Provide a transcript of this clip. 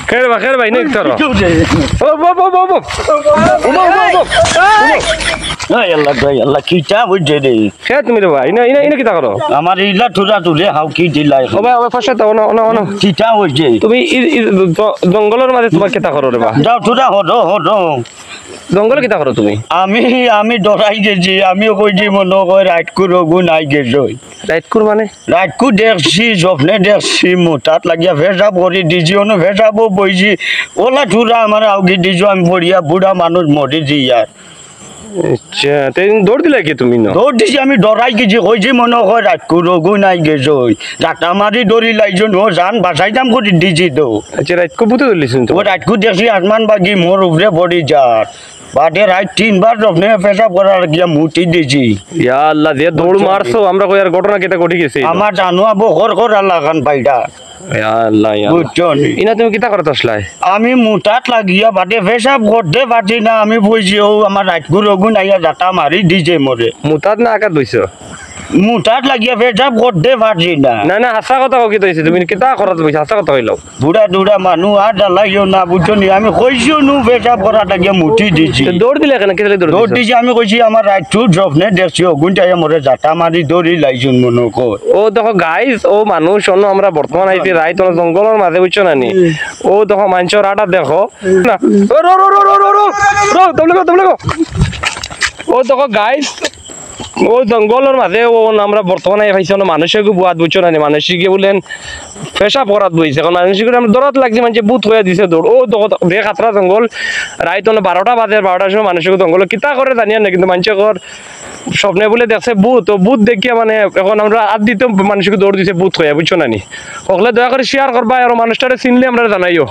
খের ভাই নেই তোর আল্লাহ কিটা বুঝছে রে খেয়ে তুমি রে ভাই ইনা কিতা করো আমার ইলা ঠুরা তুলে হাও কি দিলাই ফাঁসে তো না কিটা বুঝছে তুমি জঙ্গলের মাঝে তোমার কিতা করো রে বা যাও ঠুরা হদ জঙ্গলে কিতা করো তুমি আমি ডরাই গেছি আমিও কইছি মনে কয় রাইটকু রঘু নাই গেছি রাইটকুর মানে রাইটকু দেখছি স্বপ্নে দেখছি মোটাত লাগিয়া ভেজাব করে দিছি অন্য ভেজাবো বইছি ওলা ঠুরা আমার আউগি দিছো আমি বড়িয়া বুড়া মানুষ মরি দি ইয়ার আচ্ছা তাই দৌড় দিলে কি তুমি না দৌড় দিছি আমি ডরাই গেছি কইছি মনে হয় রাইটকু রঘু নাই গেছি জাটা মারি দৌড়ি লাইছো নো জান বাঁচাইতাম করে দিছি তো আচ্ছা রাইটকু বুতে ধরলিছেন তো ও রাইটকু দেখছি আসমান বাগি মোর উপরে পড়ি যার বাদে রাত 3 বার স্বপ্নে পেশাব করার গিয়া মুটি দিছি ইয়া আল্লাহ দিয়ে দৌড় মারছো আমরা কই আর ঘটনা কেটা ঘটে গেছে আমার জানুয়া বহর কর আল্লাহ খান পাইডা ইয়া আল্লাহ বুঝছো ইনা তুমি কিতা করতে আসলাই আমি মুটাত লাগিয়া বাদে পেশাব করতে পারছি না আমি বুঝছি ও আমার রাতগুর রগুন আইয়া জাতা মারি দিছে মরে মুতাত না আকার দইছো মুটাত লাগিয়া পেশাব করতে পারছি না না হাসা কথা কি দইছে তুমি কিতা করতে বইছ হাসা কথা কইলো বুড়া দুড়া মানুষ আর জ্বালাইও না বুঝছো নি আমি কইছিও নু পেশাব করাটা গিয়া মুটি দিছি দৌড় দিলে কেন কেলে দৌড় দৌড় দিছি আমি কইছি আমার রাতটু স্বপ্নে দেখছি ওগুনটা মরে জাতা মারি দৌড়ি লাইছুন মনে কর ও দেখো গাইস ও মানুষ অন্য আমরা বর্তমান আইছি রাইত জঙ্গলের মাঝে বুঝছো না নি ও দেখো মানুষের আটা দেখো না রো তবলে গো ও দেখো গাইস ও জঙ্গলের মাঝে ও আমরা বর্তমানে পাইছি মানুষের বুয়াত বুঝছো না নি মানুষকে বলেন পেশাব করাত বইছে এখন মানুষকে আমরা দৌড়াত লাগছে মানুষ বুথ হয়ে দিছে দৌড় ও দেখো দেখ খাতরা জঙ্গল রাইত 12টা বাজে 12টার সময় মানুষকে জঙ্গল কিতা করে জানিয়া না কিন্তু মানুষের স্বপ্নে বলে দেখছে বুথ ও বুথ দেখিয়া মানে এখন আমরা আদ দিতে মানুষকে দৌড় দিছে বুথ হয়ে বুঝছো না নি ওগুলো দয়া করে শেয়ার করবা আর মানুষটারে চিনলে আমরা জানাইও।